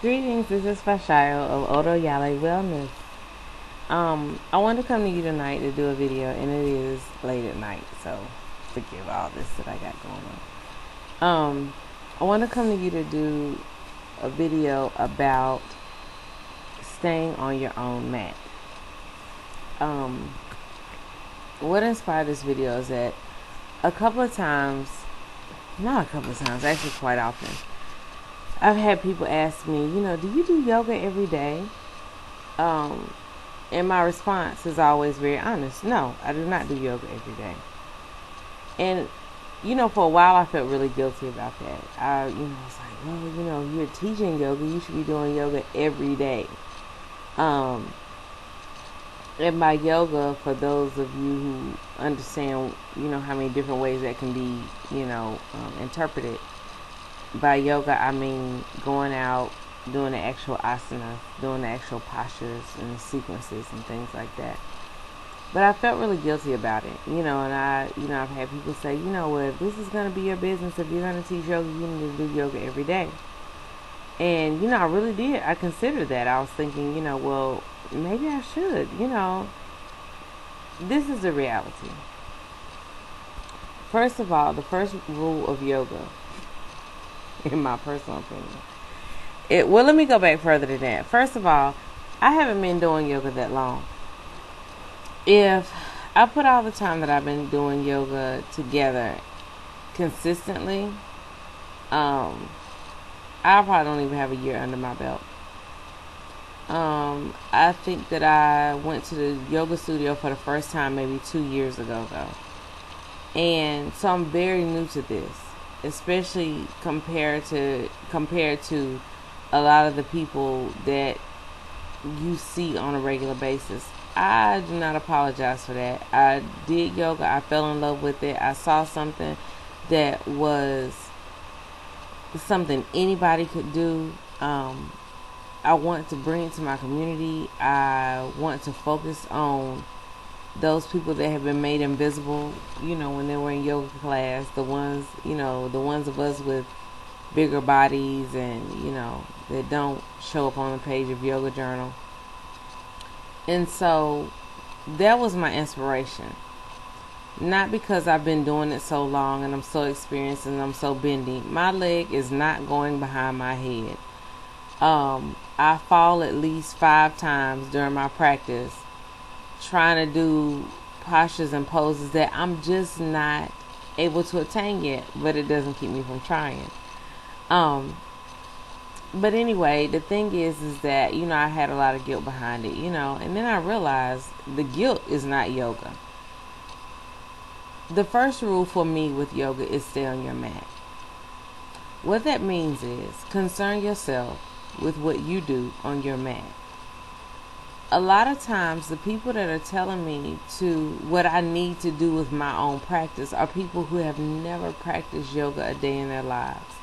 Greetings, this is Fashayo of Odo Yale Wellness. I wanted to come to you tonight to do a video, and it is late at night, so forgive all this that I got going on. I want to come to you to do a video about staying on your own mat. What inspired this video is that a couple of times, not a couple of times, actually quite often, I've had people ask me, do you do yoga every day? And my response is always very honest. No, I do not do yoga every day. And, for a while I felt really guilty about that. I was like, well, you're teaching yoga. You should be doing yoga every day. And by yoga, for those of you who understand, how many different ways that can be, interpreted. By yoga, I mean going out, doing the actual asanas, doing the actual postures and the sequences and things like that. But I felt really guilty about it, and I've had people say, well, if this is going to be your business, if you're going to teach yoga, you need to do yoga every day. And, I really did. I considered that. I was thinking, well, maybe I should, This is the reality. First of all, the first rule of yoga, in my personal opinion, well, let me go back further than that. First of all, I haven't been doing yoga that long. If I put all the time that I've been doing yoga together consistently, I probably don't even have a year under my belt. I think that I went to the yoga studio for the first time maybe 2 years ago, though. And so I'm very new to this, especially compared to a lot of the people that you see on a regular basis. I do not apologize for that. I did yoga. I fell in love with it. I saw something that was something anybody could do. I want to bring it to my community. I want to focus on those people that have been made invisible, when they were in yoga class, the ones of us with bigger bodies and, that don't show up on the page of Yoga Journal. And so that was my inspiration. Not because I've been doing it so long and I'm so experienced and I'm so bendy. My leg is not going behind my head. I fall at least 5 times during my practice trying to do postures and poses that I'm just not able to attain yet, but it doesn't keep me from trying. But anyway, the thing is that, I had a lot of guilt behind it, and then I realized the guilt is not yoga. The first rule for me with yoga is stay on your mat. What that means is concern yourself with what you do on your mat. A lot of times the people that are telling me to what I need to do with my own practice are people who have never practiced yoga a day in their lives.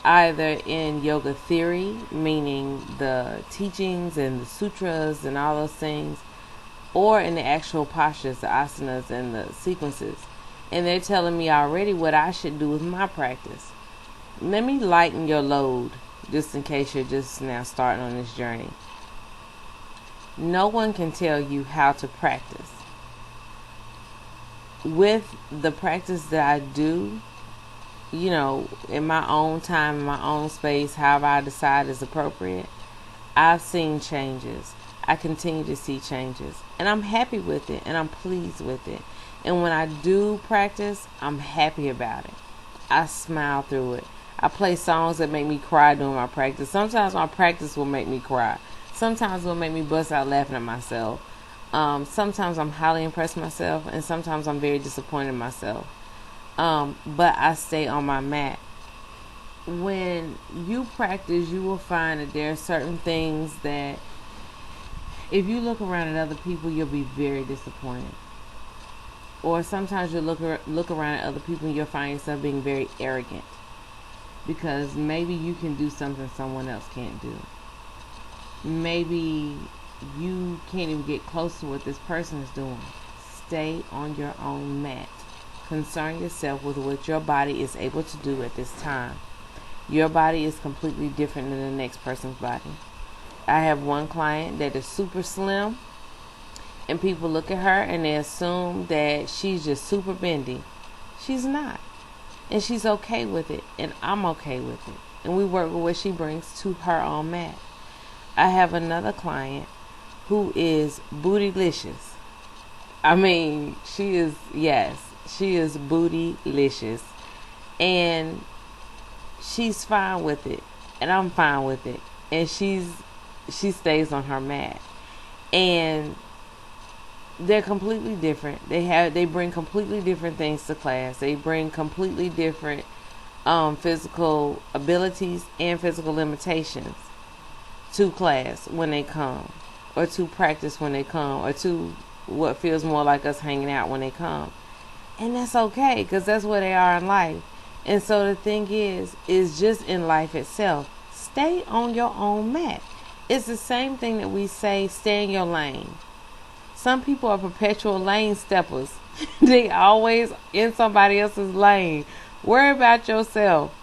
Either in yoga theory, meaning the teachings and the sutras and all those things, or in the actual postures, the asanas and the sequences. And they're telling me already what I should do with my practice. Let me lighten your load, just in case you're just now starting on this journey. No one can tell you how to practice. With the practice that I do, in my own time, in my own space, however I decide is appropriate, I've seen changes. I continue to see changes. And I'm happy with it, and I'm pleased with it. And when I do practice, I'm happy about it. I smile through it. I play songs that make me cry during my practice. Sometimes my practice will make me cry. Sometimes it will make me bust out laughing at myself. Sometimes I'm highly impressed with myself, and sometimes I'm very disappointed in myself. But I stay on my mat. When you practice, you will find that there are certain things that if you look around at other people, you'll be very disappointed. Or sometimes you'll look around at other people and you'll find yourself being very arrogant. Because maybe you can do something someone else can't do. Maybe you can't even get close to what this person is doing. Stay on your own mat. Concern yourself with what your body is able to do at this time. Your body is completely different than the next person's body. I have one client that is super slim, and people look at her and they assume that she's just super bendy. She's not. And she's okay with it, and I'm okay with it. And we work with what she brings to her own mat. I have another client who is bootylicious. I mean, she is bootylicious. And she's fine with it, and I'm fine with it. And she stays on her mat. And they're completely different. They bring completely different things to class. They bring completely different physical abilities and physical limitations to class when they come, or to practice when they come, or to what feels more like us hanging out when they come. And that's okay, because that's where they are in life. And so the thing is just in life itself, stay on your own mat. It's the same thing that we say, stay in your lane. Some people are perpetual lane steppers. They always in somebody else's lane. Worry about yourself.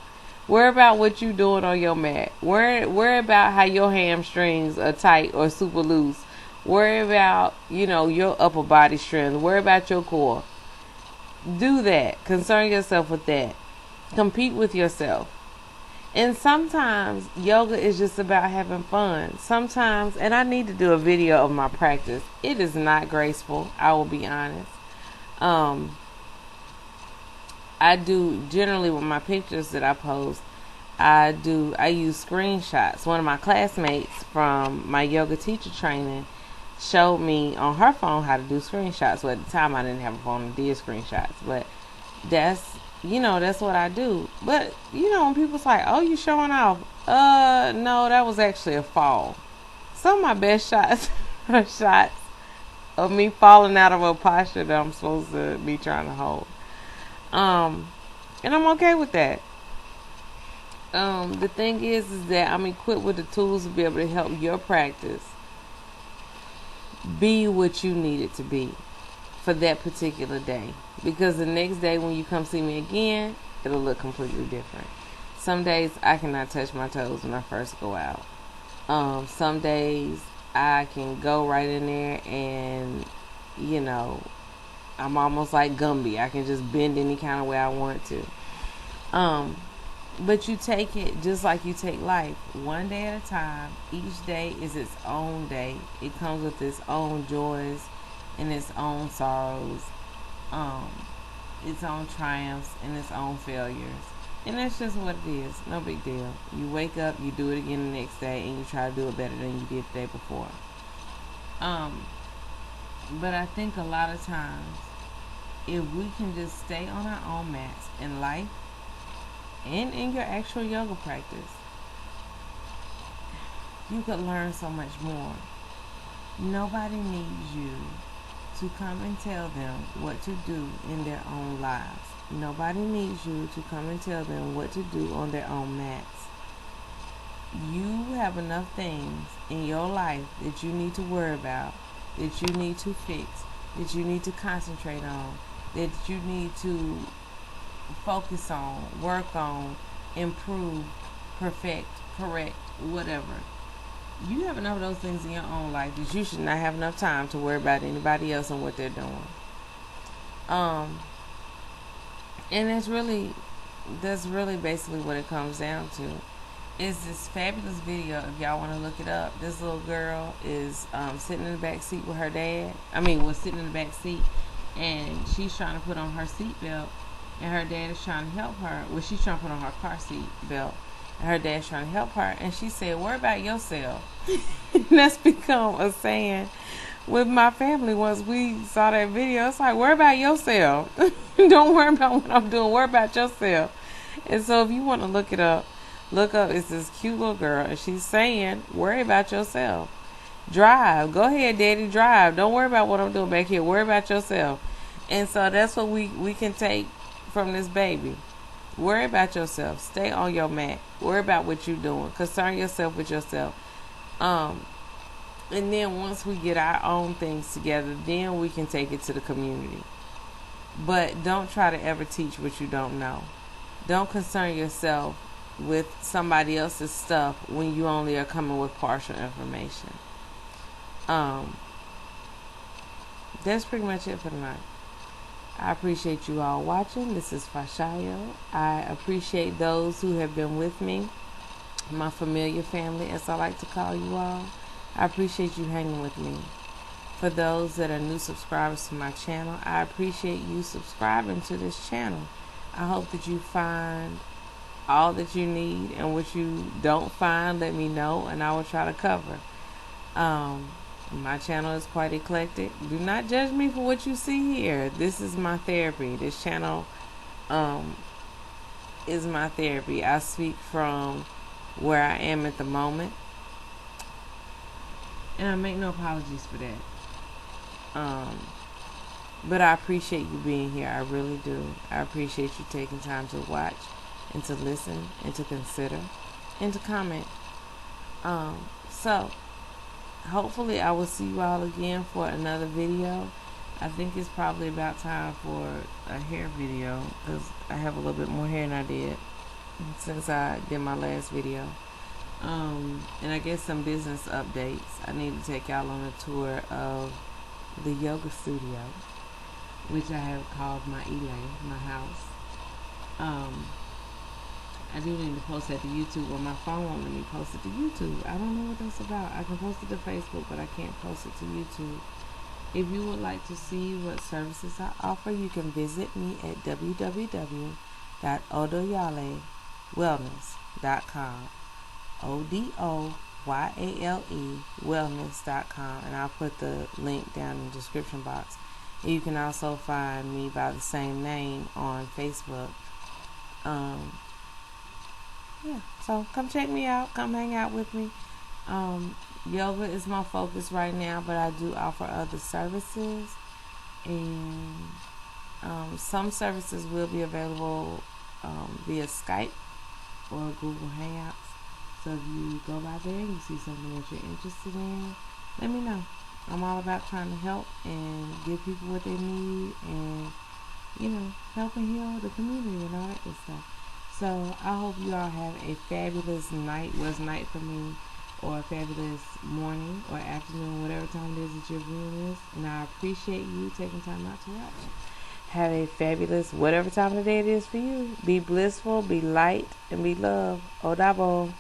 Worry about what you doing on your mat. Worry about how your hamstrings are tight or super loose. Worry about, your upper body strength. Worry about your core. Do that. Concern yourself with that. Compete with yourself. And sometimes yoga is just about having fun. Sometimes, and I need to do a video of my practice. It is not graceful, I will be honest. I do generally with my pictures that I post, I use screenshots. One of my classmates from my yoga teacher training showed me on her phone how to do screenshots. Well, at the time I didn't have a phone and did screenshots, but that's what I do. But when people's like, oh, you showing off, no, that was actually a fall. Some of my best shots are shots of me falling out of a posture that I'm supposed to be trying to hold. And I'm okay with that. The thing is that I'm equipped with the tools to be able to help your practice be what you need it to be for that particular day. Because the next day when you come see me again, it'll look completely different. Some days I cannot touch my toes when I first go out. Some days I can go right in there and, I'm almost like Gumby. I can just bend any kind of way I want to. But you take it just like you take life, one day at a time. Each day is its own day. It comes with its own joys and its own sorrows, its own triumphs and its own failures. And that's just what it is. No big deal. You wake up, you do it again the next day, and you try to do it better than you did the day before. But I think a lot of times, if we can just stay on our own mats in life and in your actual yoga practice, you could learn so much more. Nobody needs you to come and tell them what to do in their own lives. Nobody needs you to come and tell them what to do on their own mats. You have enough things in your life that you need to worry about, that you need to fix, that you need to concentrate on, that you need to focus on, work on, improve, perfect, correct, whatever. You have enough of those things in your own life that you should not have enough time to worry about anybody else and what they're doing. And that's really basically what it comes down to. Is this fabulous video, if y'all want to look it up. This little girl is sitting in the back seat with her dad. Sitting in the back seat, and she's trying to put on her seatbelt, and her dad is trying to help her. Well, she's trying to put on her car seat belt, and her dad's trying to help her. And she said, "Worry about yourself." And that's become a saying with my family. Once we saw that video, it's like, worry about yourself. Don't worry about what I'm doing. Worry about yourself. And so if you want to look up, it's this cute little girl, and she's saying, worry about yourself. Drive. Go ahead, daddy, drive. Don't worry about what I'm doing back here. Worry about yourself. And so that's what we can take from this baby. Worry about yourself. Stay on your mat. Worry about what you're doing. Concern yourself with yourself. And then once we get our own things together, then we can take it to the community. But don't try to ever teach what you don't know. Don't concern yourself with somebody else's stuff when you only are coming with partial information. That's pretty much it for tonight. I appreciate you all watching. This is Fashayo. I appreciate those who have been with me, my familiar family, as I like to call you all. I appreciate you hanging with me. For those that are new subscribers to my channel, I appreciate you subscribing to this channel. I hope that you find all that you need, and what you don't find, let me know, and I will try to cover. My channel is quite eclectic. Do not judge me for what you see here. This is my therapy. This channel is my therapy. I speak from where I am at the moment, and I make no apologies for that. But I appreciate you being here. I really do. I appreciate you taking time to watch and to listen and to consider and to comment. So hopefully I will see you all again for another video. I think it's probably about time for a hair video, because I have a little bit more hair than I did since I did my last video. And I guess some business updates. I need to take y'all on a tour of the yoga studio, which I have called my my house. I do need to post that to YouTube, or my phone won't let me post it to YouTube. I don't know what that's about. I can post it to Facebook, but I can't post it to YouTube. If you would like to see what services I offer, you can visit me at www.odoyale.wellness.com. ODOYALE wellness.com, and I'll put the link down in the description box. And you can also find me by the same name on Facebook. Yeah, so come check me out. Come hang out with me. Yoga is my focus right now, but I do offer other services, and some services will be available via Skype or Google Hangouts. So if you go by there and you see something that you're interested in, let me know. I'm all about trying to help and give people what they need, and help and heal the community and all that good stuff. So I hope you all have a fabulous night, was night for me, or a fabulous morning or afternoon, whatever time it is that you're viewing this. And I appreciate you taking time out to watch. Have a fabulous, whatever time of the day it is for you. Be blissful, be light, and be love. Odabo.